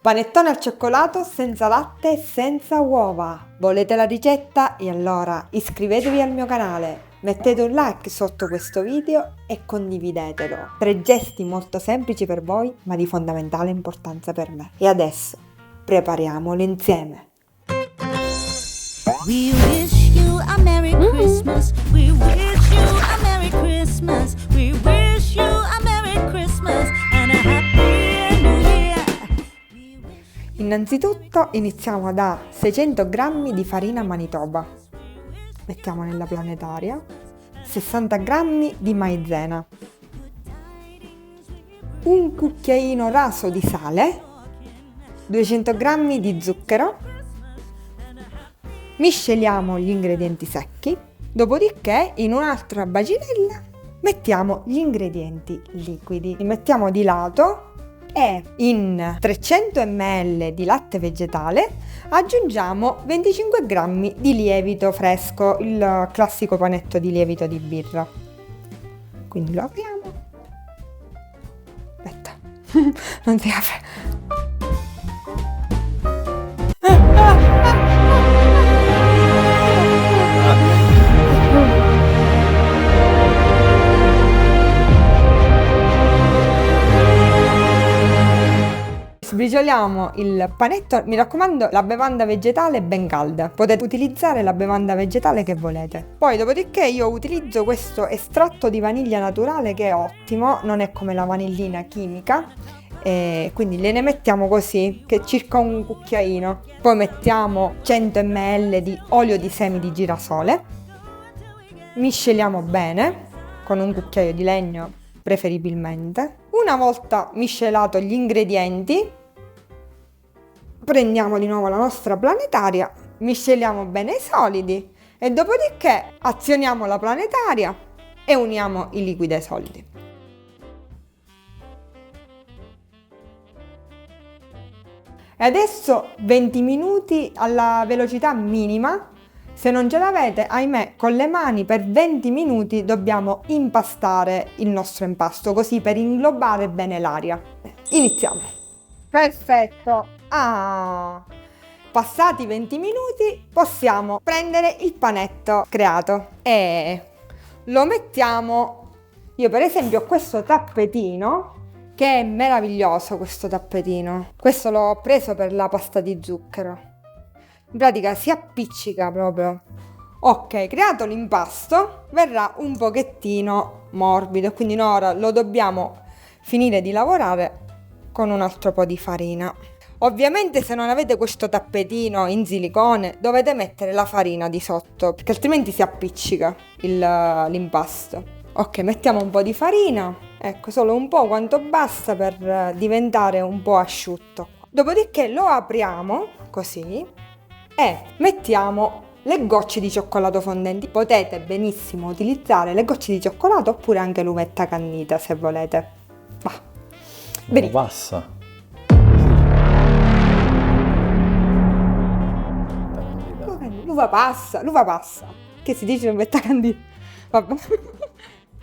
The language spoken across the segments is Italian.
Panettone al cioccolato senza latte e senza uova. Volete la ricetta? E allora iscrivetevi al mio canale, mettete un like sotto questo video e condividetelo. 3 gesti molto semplici per voi, ma di fondamentale importanza per me. E adesso prepariamolo insieme. We wish you a Merry Christmas. We wish you a Merry Christmas. We wish you a Merry Christmas and a Happy New Year. Innanzitutto iniziamo da 600 g di farina Manitoba. Mettiamo nella planetaria. 60 g di maizena. Un cucchiaino raso di sale. 200 g di zucchero. Misceliamo gli ingredienti secchi, dopodiché in un'altra bacinella mettiamo gli ingredienti liquidi. Li mettiamo di lato e in 300 ml di latte vegetale aggiungiamo 25 g di lievito fresco, il classico panetto di lievito di birra. Quindi lo apriamo. Aspetta, non si apre. Sbricioliamo il panetto, mi raccomando la bevanda vegetale ben calda, potete utilizzare la bevanda vegetale che volete. Poi dopodiché io utilizzo questo estratto di vaniglia naturale che è ottimo, non è come la vanillina chimica, e quindi ne mettiamo così, che è circa un cucchiaino. Poi mettiamo 100 ml di olio di semi di girasole, misceliamo bene con un cucchiaio di legno preferibilmente. Una volta miscelato gli ingredienti, prendiamo di nuovo la nostra planetaria, misceliamo bene i solidi e dopodiché azioniamo la planetaria e uniamo i liquidi ai solidi. E adesso 20 minuti alla velocità minima. Se non ce l'avete, ahimè, con le mani per 20 minuti dobbiamo impastare il nostro impasto, così per inglobare bene l'aria. Iniziamo. Perfetto. Passati 20 minuti possiamo prendere il panetto creato e lo mettiamo. Io per esempio ho questo tappetino che è meraviglioso, questo tappetino. Questo l'ho preso per la pasta di zucchero. In pratica si appiccica proprio. Ok, creato l'impasto, verrà un pochettino morbido, quindi noi ora lo dobbiamo finire di lavorare con un altro po' di farina. Ovviamente se non avete questo tappetino in silicone dovete mettere la farina di sotto, perché altrimenti si appiccica l'impasto. Ok, mettiamo un po' di farina, ecco, solo un po' quanto basta per diventare un po' asciutto. Dopodiché lo apriamo così e mettiamo le gocce di cioccolato fondenti. Potete benissimo utilizzare le gocce di cioccolato oppure anche l'uvetta candita se volete. Va. Lo passa. L'uva passa. Che si dice l'uvetta candita? Vabbè.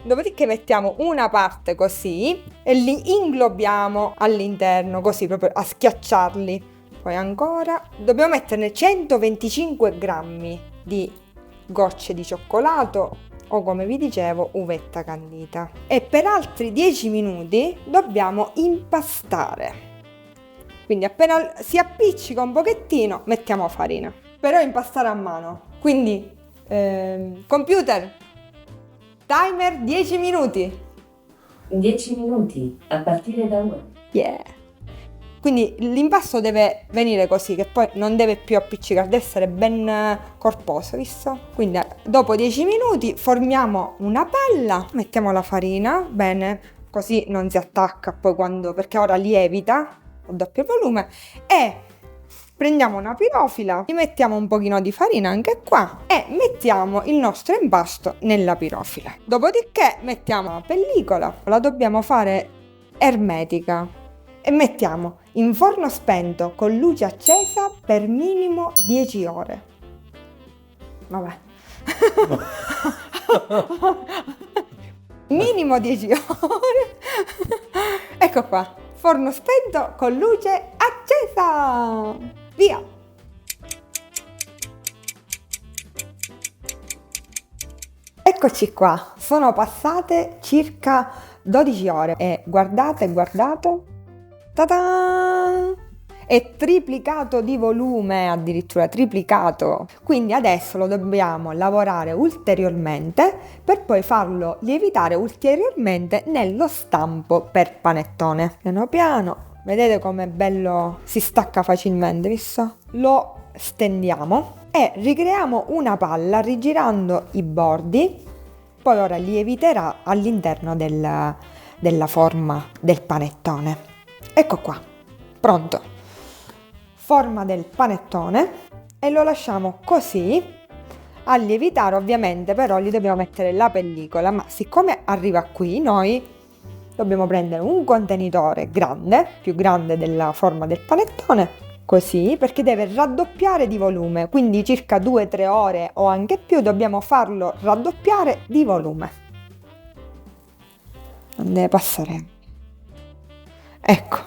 Dopodiché mettiamo una parte così e li inglobiamo all'interno, così proprio a schiacciarli. Poi ancora dobbiamo metterne 125 grammi di gocce di cioccolato o, come vi dicevo, uvetta candita. E per altri 10 minuti dobbiamo impastare. Quindi appena si appiccica un pochettino mettiamo farina. Però impastare a mano. Quindi computer, timer 10 minuti. 10 minuti a partire da ora. Yeah. Quindi l'impasto deve venire così, che poi non deve più appiccicare, deve essere ben corposo, visto? Quindi dopo 10 minuti formiamo una palla, mettiamo la farina, bene, così non si attacca poi perché ora lievita, a doppio volume, e prendiamo una pirofila, gli mettiamo un pochino di farina anche qua e mettiamo il nostro impasto nella pirofila. Dopodiché mettiamo la pellicola, la dobbiamo fare ermetica. E mettiamo in forno spento con luce accesa per minimo 10 ore. Vabbè. Minimo 10 ore. Ecco qua. Forno spento con luce accesa. sorpresa! Via! Eccoci qua, sono passate circa 12 ore e guardate, ta-da! È triplicato di volume, addirittura triplicato. Quindi adesso lo dobbiamo lavorare ulteriormente per poi farlo lievitare ulteriormente nello stampo per panettone. Piano piano, vedete com'è bello, si stacca facilmente, visto? Lo stendiamo e ricreiamo una palla rigirando i bordi. Poi ora lieviterà all'interno della forma del panettone. Ecco qua, pronto. Forma del panettone e lo lasciamo così a lievitare. Ovviamente però gli dobbiamo mettere la pellicola, ma siccome arriva qui noi dobbiamo prendere un contenitore grande, più grande della forma del panettone, così, perché deve raddoppiare di volume, quindi circa 2-3 ore o anche più dobbiamo farlo raddoppiare di volume. Non deve passare. Ecco,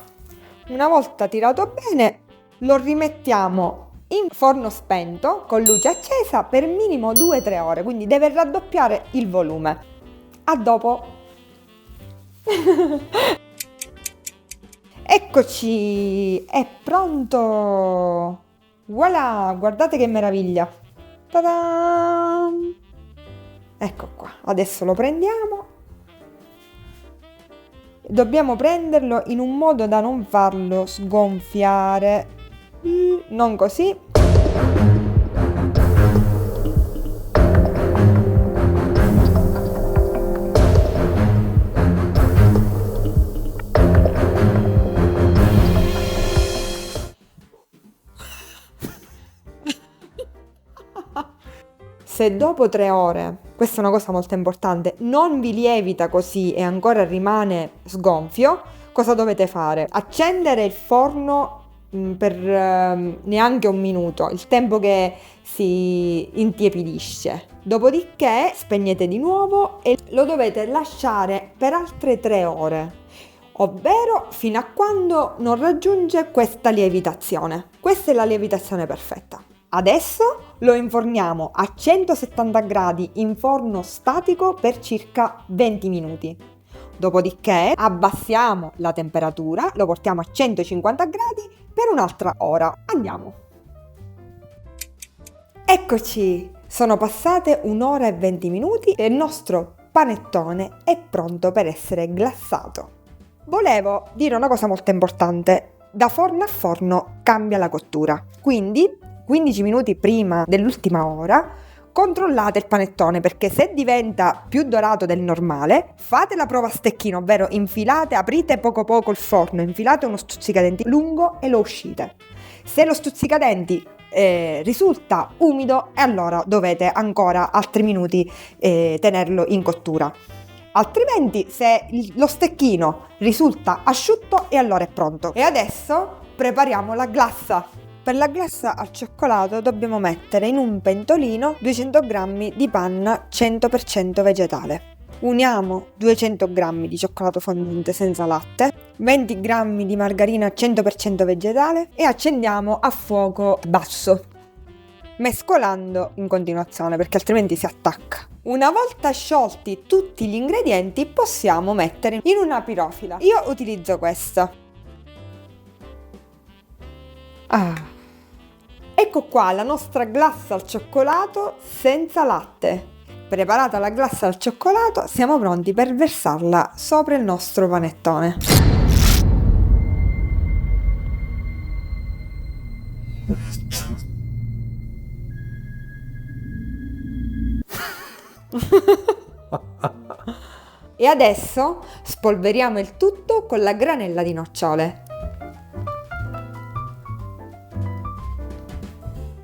una volta tirato bene lo rimettiamo in forno spento con luce accesa per minimo 2-3 ore, quindi deve raddoppiare il volume. A dopo! Eccoci, è pronto! Voilà, guardate che meraviglia! Ta-da! Ecco qua, adesso lo prendiamo. Dobbiamo prenderlo in un modo da non farlo sgonfiare. Non così. Se dopo 3 ore, questa è una cosa molto importante, non vi lievita così e ancora rimane sgonfio, cosa dovete fare? Accendere il forno per neanche un minuto, il tempo che si intiepidisce. Dopodiché spegnete di nuovo e lo dovete lasciare per altre 3 ore, ovvero fino a quando non raggiunge questa lievitazione. Questa è la lievitazione perfetta. Adesso lo inforniamo a 170 gradi in forno statico per circa 20 minuti. Dopodiché abbassiamo la temperatura, lo portiamo a 150 gradi per un'altra ora. Andiamo! Eccoci! Sono passate 1 ora e 20 minuti e il nostro panettone è pronto per essere glassato. Volevo dire una cosa molto importante. Da forno a forno cambia la cottura, quindi 15 minuti prima dell'ultima ora controllate il panettone, perché se diventa più dorato del normale fate la prova a stecchino, ovvero infilate, aprite poco poco il forno, infilate uno stuzzicadenti lungo e lo uscite. Se lo stuzzicadenti risulta umido, e allora dovete ancora altri minuti tenerlo in cottura. Altrimenti se lo stecchino risulta asciutto, e allora è pronto. E adesso prepariamo la glassa. Per la glassa al cioccolato dobbiamo mettere in un pentolino 200 g di panna 100% vegetale. Uniamo 200 g di cioccolato fondente senza latte, 20 g di margarina 100% vegetale e accendiamo a fuoco basso, mescolando in continuazione perché altrimenti si attacca. Una volta sciolti tutti gli ingredienti possiamo mettere in una pirofila. Io utilizzo questa. Ecco qua la nostra glassa al cioccolato senza latte. Preparata la glassa al cioccolato, siamo pronti per versarla sopra il nostro panettone. E adesso spolveriamo il tutto con la granella di nocciole.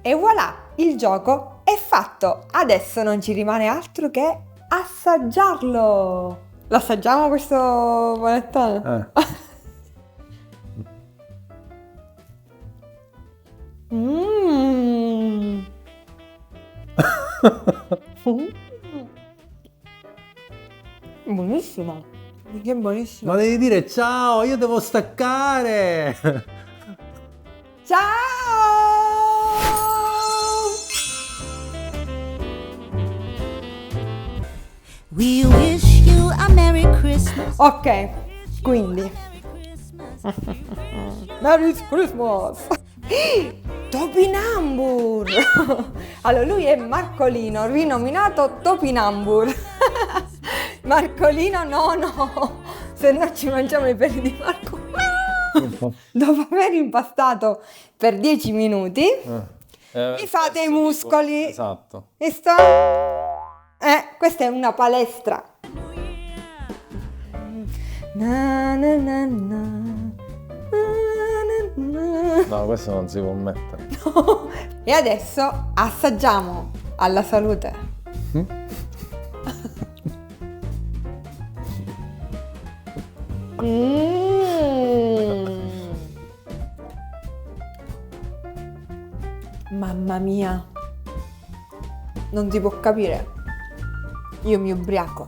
E voilà, il gioco è fatto! Adesso non ci rimane altro che assaggiarlo! Lo assaggiamo questo panettone? Buonissima! Che buonissima! Ma devi dire ciao, io devo staccare! Ciao! We wish you a Merry Christmas. Ok, quindi Merry Christmas! Topinambur! Allora, lui è Marcolino, rinominato Topinambur. Marcolino no, se no ci mangiamo i peli di Marco. Dopo aver impastato per 10 minuti, vi fate i muscoli. Esatto. Visto? Questa è una palestra. Na, na, na, na. No, questo non si può mettere. E adesso assaggiamo. Alla salute. Mamma mia, non si può capire. Io mi ubriaco.